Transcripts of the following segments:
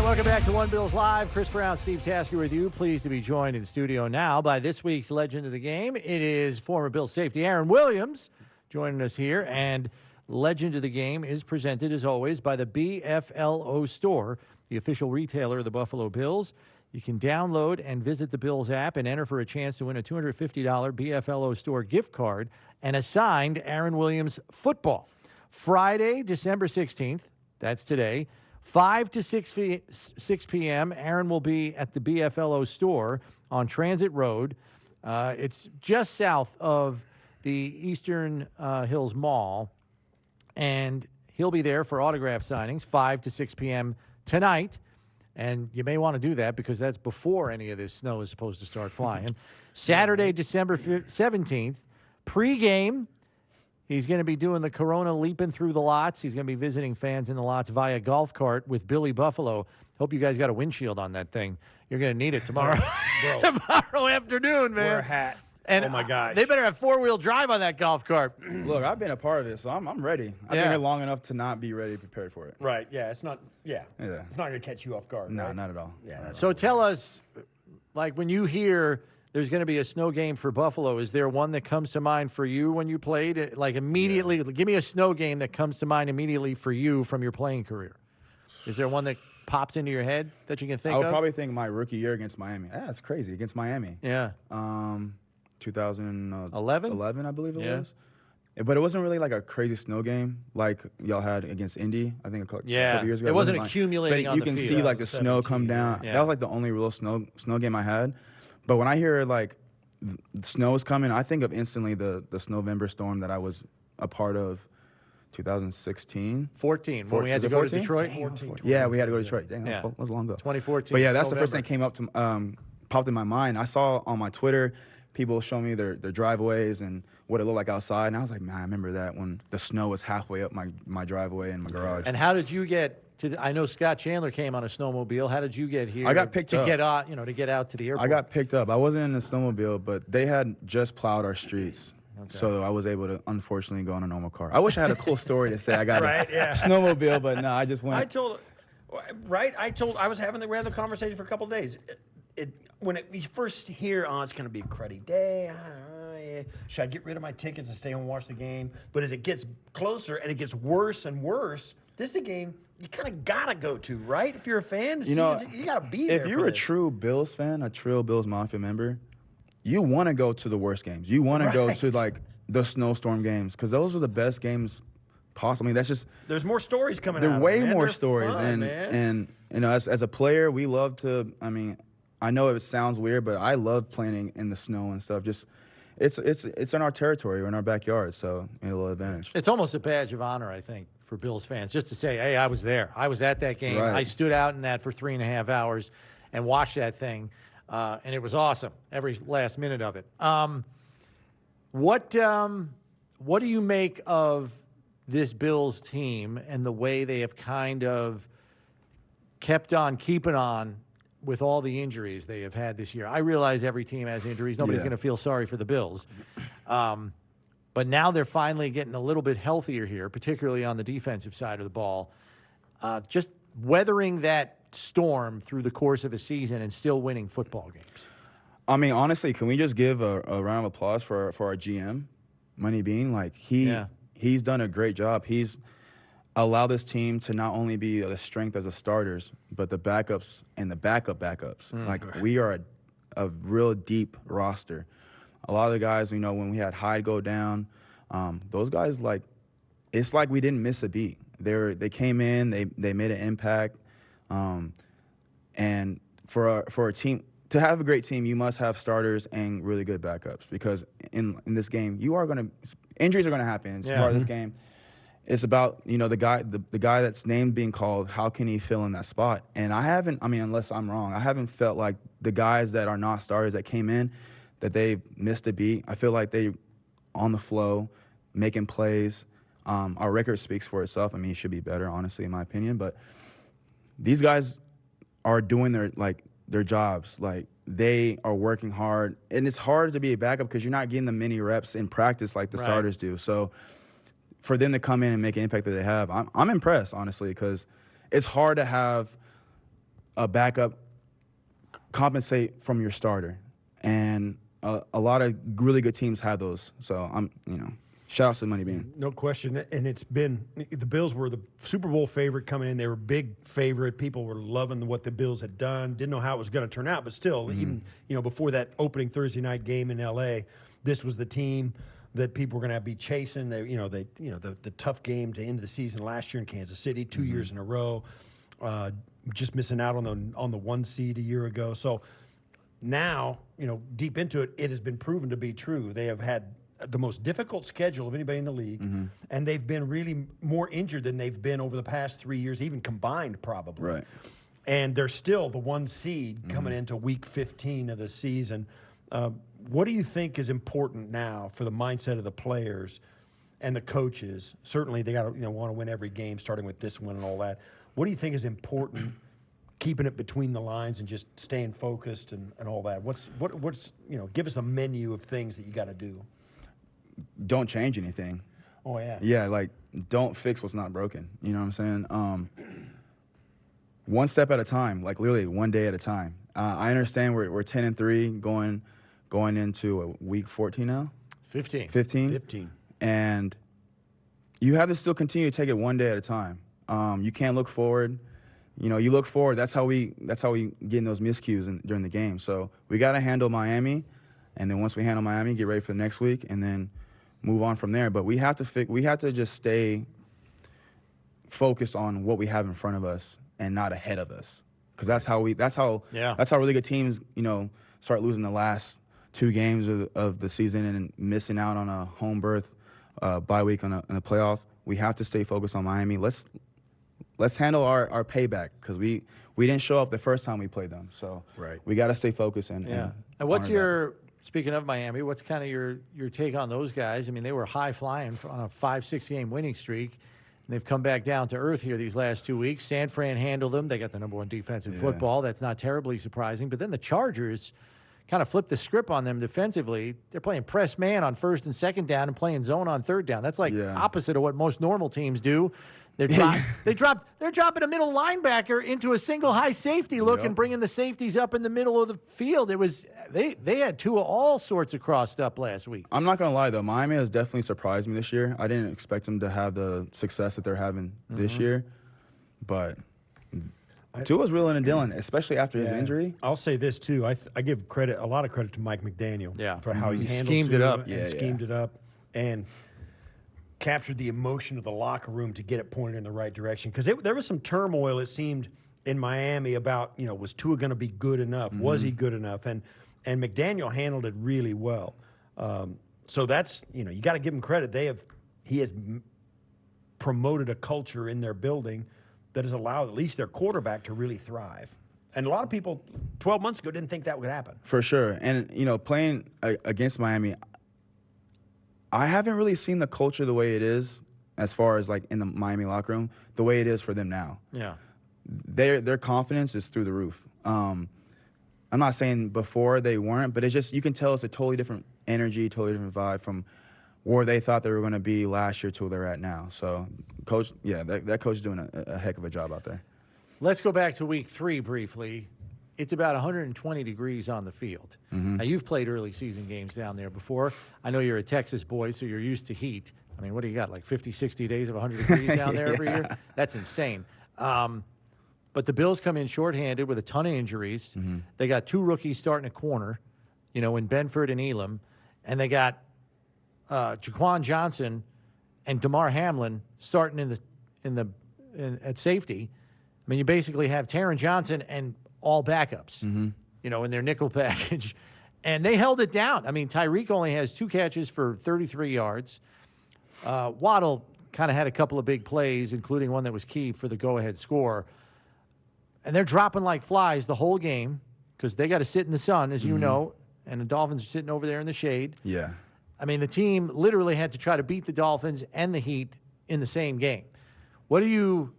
welcome back to One Bills Live. Chris Brown, Steve Tasker with you. Pleased to be joined in studio now by this week's legend of the game. It is former Bills safety Aaron Williams joining us here. And Legend of the Game is presented, as always, by the BFLO Store, the official retailer of the Buffalo Bills. You can download and visit the Bills app and enter for a chance to win a $250 BFLO Store gift card and a signed Aaron Williams football. Friday, December 16th, that's today, 5 to 6 p.m., Aaron will be at the BFLO Store on Transit Road. It's just south of the Eastern Hills Mall, and he'll be there for autograph signings, 5 to 6 p.m. tonight. And you may want to do that because that's before any of this snow is supposed to start flying. Saturday, December 17th, pregame. He's going to be doing the Corona leaping through the lots. He's going to be visiting fans in the lots via golf cart with Billy Buffalo. Hope you guys got a windshield on that thing. You're going to need it tomorrow. Tomorrow afternoon, man. Wear a hat. And oh, my gosh. They better have four-wheel drive on that golf cart. Look, I've been a part of this, so I'm ready. I've been here long enough to not be ready, prepared for it. Right, yeah, it's not It's not going to catch you off guard. No, right? not at all. Yeah. So tell us, like, when you hear there's going to be a snow game for Buffalo, is there one that comes to mind for you when you played? Like, immediately, give me a snow game that comes to mind immediately for you from your playing career. Is there one that pops into your head that you can think of? I would probably think my rookie year against Miami. Yeah, that's crazy. Against Miami. Yeah. 2011, I believe it was. But it wasn't really like a crazy snow game like y'all had against Indy, I think a couple years ago. It wasn't accumulating but on you the can field. see like the snow come down. Yeah. That was like the only real snow game I had. But when I hear like the snow is coming, I think of instantly the Snowvember storm that I was a part of 2016. 14, when we had to go to Detroit. 14. Yeah, we had to go to Detroit. Dang, that was long ago. 2014. But yeah, that's the first November. thing that came up to popped in my mind. I saw on my Twitter people show me their driveways and what it looked like outside, and I was like, man, I remember that when the snow was halfway up my driveway and my garage. And how did you get to? I know Scott Chandler came on a snowmobile. How did you get here? I got picked to up. get out, to get out to the airport. I got picked up. I wasn't in the snowmobile, but they had just plowed our streets. So I was able to, unfortunately, go on a normal car. I wish I had a cool story to say I got a snowmobile, but no, I just went. I was having the conversation for a couple of days. When you first hear, it's going to be a cruddy day. Should I get rid of my tickets and stay home and watch the game? But as it gets closer and it gets worse and worse, this is a game you kind of got to go to, right? If you're a fan, you got to be there. If you're a true Bills fan, a true Bills Mafia member, you want to go to the worst games. You want to go to, like, the snowstorm games because those are the best games possible. I mean, that's just... There's more stories coming out. There are way more They're stories. fun, and as a player, we love to... I mean, I know it sounds weird, but I love playing in the snow and stuff. Just... It's in our territory. We're in our backyard, so a little advantage. It's almost a badge of honor, I think, for Bills fans, just to say, hey, I was there. I was at that game. Right. I stood out in that for 3.5 hours and watched that thing, and it was awesome, every last minute of it. What do you make of this Bills team and the way they have kind of kept on keeping on with all the injuries they have had this year? I realize every team has injuries. Nobody's going to feel sorry for the Bills. But now they're finally getting a little bit healthier here, particularly on the defensive side of the ball. Just weathering that storm through the course of a season and still winning football games. I mean, honestly, can we just give a round of applause for our GM, Money Bean? Like, he's done a great job. He's allowed this team to not only be the strength as the starters, but the backups and the backups. Like, we are a real deep roster. A lot of the guys, when we had Hyde go down, those guys, like, it's like we didn't miss a beat. They came in, they made an impact, and for a team to have a great team, you must have starters and really good backups because in this game, injuries are gonna happen. It's part of this game. It's about the guy that's named being called. How can he fill in that spot? And unless I'm wrong, I haven't felt like the guys that are not starters that came in that they missed a beat. I feel like they on the flow, making plays. Our record speaks for itself. I mean, it should be better, honestly, in my opinion. But these guys are doing their jobs. Like, they are working hard. And it's hard to be a backup because you're not getting the many reps in practice like the starters do. So for them to come in and make an impact that they have, I'm impressed, honestly, because it's hard to have a backup compensate from your starter, and a lot of really good teams have those. So shout out to Money Bean. No question. And it's been the Bills were the Super Bowl favorite coming in. They were a big favorite. People were loving what the Bills had done. Didn't know how it was going to turn out, but still, even before that opening Thursday night game in L.A., this was the team that people were going to be chasing. The tough game to end the season last year in Kansas City, 2 years in a row. Just missing out on the 1 seed a year ago. So now, deep into it, it has been proven to be true. They have had the most difficult schedule of anybody in the league, and they've been really more injured than they've been over the past 3 years, even combined probably. Right. And they're still the 1 seed coming into week 15 of the season. What do you think is important now for the mindset of the players and the coaches? Certainly they got to want to win every game, starting with this one and all that. What do you think is important, keeping it between the lines and just staying focused and all that? What's give us a menu of things that you got to do. Don't change anything. Oh yeah. Yeah, like don't fix what's not broken. You know what I'm saying? One step at a time, like literally one day at a time. I understand we're 10-3 going into week 14 now. 15. And you have to still continue to take it one day at a time. You can't look forward. You look forward. That's how we get in those miscues during the game. So we got to handle Miami, and then once we handle Miami, get ready for the next week, and then move on from there. But we have to just stay focused on what we have in front of us and not ahead of us, because that's how really good teams start losing the last 2 games of the season and missing out on a home berth bye week in a playoff. We have to stay focused on Miami. Let's handle our payback, because we didn't show up the first time we played them. So we got to stay focused. And what's speaking of Miami, what's kind of your take on those guys? I mean, they were high flying on a 5-6 game winning streak, and they've come back down to earth here these last 2 weeks. San Fran handled them. They got the #1 defense in football. That's not terribly surprising. But then the Chargers kind of flipped the script on them defensively. They're playing press man on 1st and 2nd down and playing zone on 3rd down. That's like opposite of what most normal teams do. They're dropping a middle linebacker into a single high safety look and bringing the safeties up in the middle of the field. It was they had two of all sorts of crossed up last week. I'm not gonna lie though, Miami has definitely surprised me this year. I didn't expect them to have the success that they're having this year, but Tua's reeling and dealing, especially after his injury. I'll say this too. I give a lot of credit to Mike McDaniel for how he's handled schemed it up. Schemed it up and captured the emotion of the locker room to get it pointed in the right direction. Because there was some turmoil, it seemed, in Miami about, was Tua going to be good enough? Was he good enough? And McDaniel handled it really well. So that's, you got to give him credit. He has promoted a culture in their building that has allowed at least their quarterback to really thrive. And a lot of people 12 months ago didn't think that would happen. For sure. And, playing against Miami, I haven't really seen the culture the way it is as far as like in the Miami locker room, the way it is for them now. Yeah. Their confidence is through the roof. I'm not saying before they weren't, but it's just, you can tell it's a totally different energy, totally different vibe from where they thought they were going to be last year to where they're at now. So, coach, that coach is doing a heck of a job out there. Let's go back to week 3 briefly. It's about 120 degrees on the field. Now, you've played early season games down there before. I know you're a Texas boy, so you're used to heat. I mean, what do you got, like 50, 60 days of 100 degrees down there every year? That's insane. But the Bills come in shorthanded with a ton of injuries. They got 2 rookies starting at corner, in Benford and Elam. And they got Jaquan Johnson and Damar Hamlin starting at safety. I mean, you basically have Taron Johnson and all backups, in their nickel package. And they held it down. I mean, Tyreek only has 2 catches for 33 yards. Waddle kind of had a couple of big plays, including one that was key for the go-ahead score. And they're dropping like flies the whole game because they got to sit in the sun, as you know, and the Dolphins are sitting over there in the shade. Yeah. I mean, the team literally had to try to beat the Dolphins and the Heat in the same game. What do you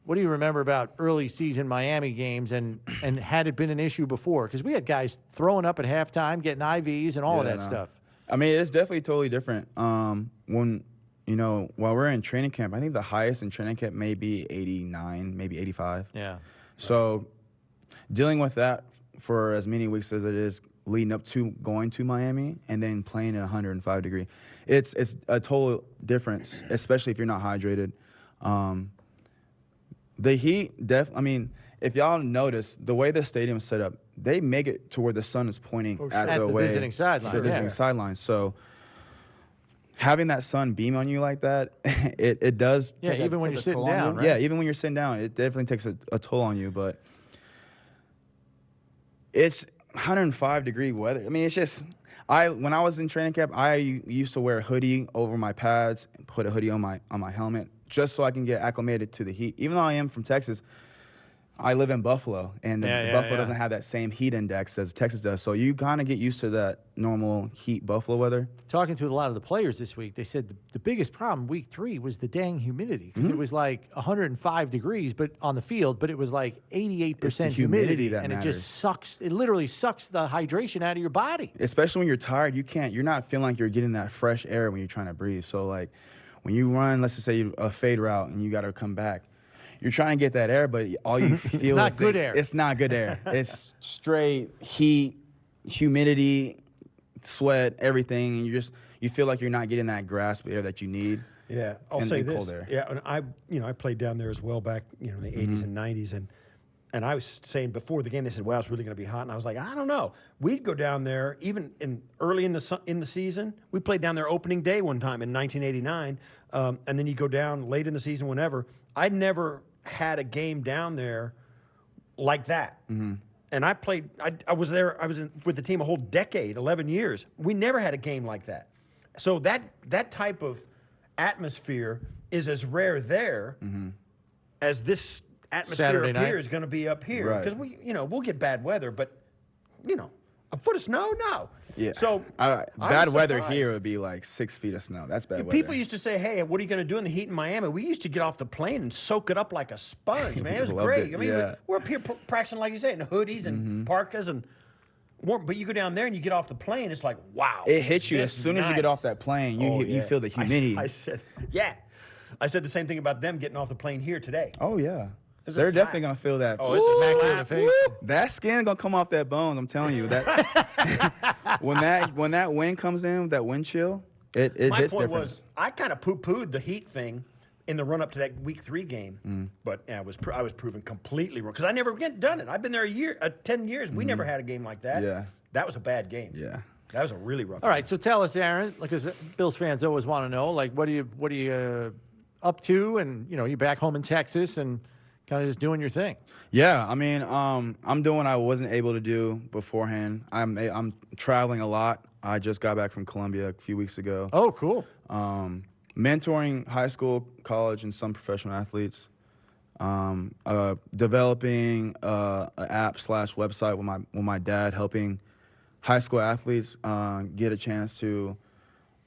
remember about early season Miami games, and had it been an issue before? Because we had guys throwing up at halftime, getting IVs and all of that stuff. I mean, it's definitely totally different. When, while we're in training camp, I think the highest in training camp may be 89, maybe 85. Yeah. So dealing with that for as many weeks as it is leading up to going to Miami and then playing at 105 degree, it's a total difference, especially if you're not hydrated. The heat, I mean, if y'all notice, the way the stadium's set up, they make it to where the sun is pointing at the way. visiting sideline. The visiting sideline. So having that sun beam on you like that, it does. Yeah, even when you're sitting down, right? Yeah, even when you're sitting down, it definitely takes a toll on you. But it's 105-degree weather. I mean, it's just when I was in training camp, I used to wear a hoodie over my pads and put a hoodie on my helmet just so I can get acclimated to the heat. Even though I am from Texas, I live in Buffalo, and Buffalo doesn't have that same heat index as Texas does. So you kind of get used to that normal heat Buffalo weather. Talking to a lot of the players this week, they said the biggest problem week 3 was the dang humidity, because it was like 105 degrees but on the field, but it was like 88% humidity, that and matters. it just sucks. It literally sucks the hydration out of your body. Especially when you're tired, you're not feeling like you're getting that fresh air when you're trying to breathe. So like when you run, let's just say a fade route and you got to come back, you're trying to get that air, but all you feel not good air. It's not good air. It's straight heat, humidity, sweat, everything, and you feel like you're not getting that grasp of air that you need. Yeah, I'll and say the this. cold air. Yeah, and I played down there as well back in the 80s and 90s, and I was saying before the game, they said, "Well, it's really going to be hot," and I was like, "I don't know." We'd go down there even early in the season. We played down there opening day one time in 1989, and then you go down late in the season whenever. I'd never had a game down there like that. And I played. I was there. I was with the team a whole decade, 11 years. We never had a game like that. So that type of atmosphere is as rare there as this atmosphere Saturday up night. here is going to be up here, Right. because we'll get bad weather, but a foot of snow, no. Yeah. So I bad was weather surprised. here would be like 6 feet of snow. That's bad weather. People used to say, "Hey, what are you going to do in the heat in Miami?" We used to get off the plane and soak it up like a sponge, man. It was Loved great. it, I mean, yeah. we're up here practicing, like you say, in hoodies and parkas and warm. But you go down there and you get off the plane, it's like, wow. It hits you as this is soon as you get nice. off that plane. You Oh, you yeah. feel the humidity. I said, yeah. I said the same thing about them getting off the plane here today. Oh yeah, There's a they're slap. definitely gonna feel that. Oh, it's smack you in the face. That skin gonna come off that bone. I'm telling you that. when that wind comes in, that wind chill, it My hits point different. was, I kind of poo-pooed the heat thing in the run-up to that Week 3 game, but I was proven completely wrong, because I never done it. I've been there 10 years. We never had a game like that. Yeah. That was a bad game. Yeah. That was a really rough All right, game. so tell us, Aaron, because Bills fans always want to know, like, what are you up to? And you're back home in Texas and kind of just doing your thing. Yeah, I mean, I'm doing what I wasn't able to do beforehand. I'm traveling a lot. I just got back from Colombia a few weeks ago. Oh, cool. Mentoring high school, college, and some professional athletes. Developing an app/website with my dad, helping high school athletes get a chance to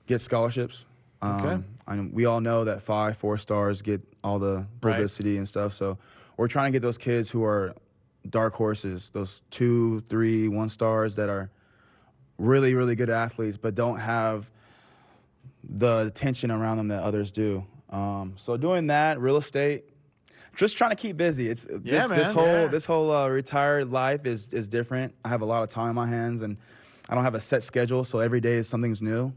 get scholarships. Okay. And we all know that 5-4 stars get all the publicity and stuff. So we're trying to get those kids who are dark horses, those 2, 3, 1 stars that are really, really good athletes, but don't have the attention around them that others do. So doing that, real estate, just trying to keep busy. It's this whole retired life is different. I have a lot of time on my hands, and I don't have a set schedule, so every day is something's new.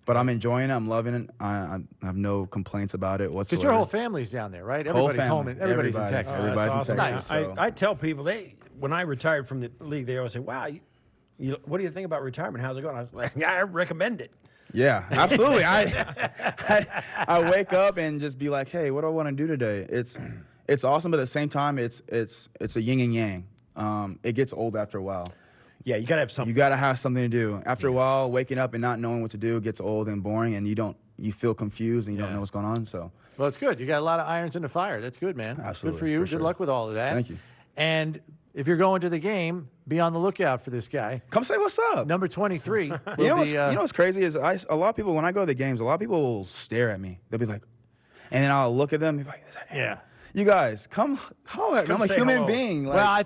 But I'm enjoying it. I'm loving it. I have no complaints about it whatsoever. Because your whole family's down there, right? Whole Everybody's home. family. Everybody's in Everybody. Texas. Everybody's That's in awesome. Texas, Nice. so- I tell people, when I retired from the league, they always say, "Wow, what do you think about retirement? How's it going?" I was like, "I recommend it." Yeah, absolutely. I wake up and just be like, hey, what do I want to do today? It's awesome, but at the same time, it's a yin and yang. It gets old after a while. Yeah, you got to have something. You got to have something to do. After a while, waking up and not knowing what to do gets old and boring, and you feel confused and you don't know what's going on. So Well, it's good. You got a lot of irons in the fire. That's good, man. Absolutely, Good for you. for Good sure. luck with all of that. Thank you. And if you're going to the game, be on the lookout for this guy. come say what's up. Number 23. You will know be, what's crazy is a lot of people, when I go to the games, a lot of people will stare at me. They'll be like, and then I'll look at them and be like, is that Aaron? Yeah. You guys, come holler at me. Come I'm a say human hello. being. Like, Well, I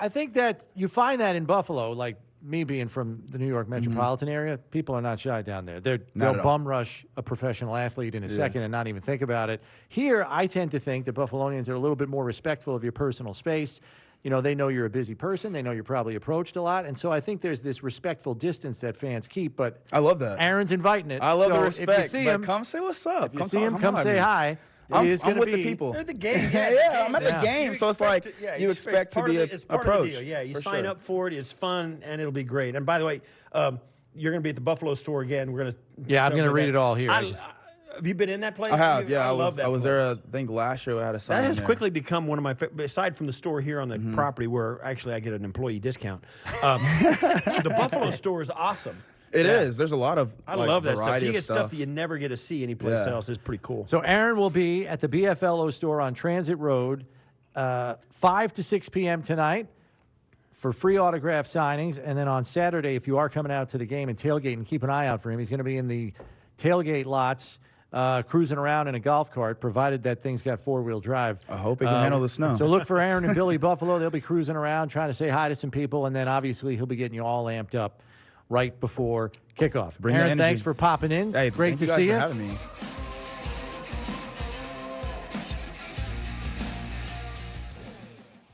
think that you find that in Buffalo, like me being from the New York metropolitan area, people are not shy down there. Not They'll at all. bum rush a professional athlete in a second and not even think about it. Here, I tend to think that Buffalonians are a little bit more respectful of your personal space. you know, they know you're a busy person. They know you're probably approached a lot. And so I think there's this respectful distance that fans keep. But I love that. Aaron's inviting it. I love so the respect. If you see but him, come say what's up. if you see him, come say hi. I'm He is with gonna the be, people. They're the game. Yeah, I'm at the Yeah. game, so it's like you expect to be it's part approached. of the deal. Yeah, you for sign sure. up for it. It's fun, and it'll be great. And by the way, you're going to be at the BFLO Store again. We're going to. Yeah, I'm gonna read it all here. Have you been in that place? I have, yeah. I love that was place. there. I think last year I had a sign. That has there. quickly become one of my aside from the store here on the property where actually I get an employee discount. The BFLO Store is awesome. It is. There's a lot of I love that stuff. variety You of get stuff that you never get to see anyplace Yeah. else. It's pretty cool. So Aaron will be at the BFLO store on Transit Road, 5 to 6 p.m. tonight for free autograph signings. And then on Saturday, if you are coming out to the game and tailgating, keep an eye out for him. He's going to be in the tailgate lots, cruising around in a golf cart, provided that thing's got four-wheel drive. I hope it can handle the snow. So look for Aaron and Billy Buffalo. They'll be cruising around, trying to say hi to some people, and then obviously he'll be getting you all amped up right before kickoff. Bring the Aaron, energy. thanks for popping in. Hey, Great thank to you guys see for you. having me.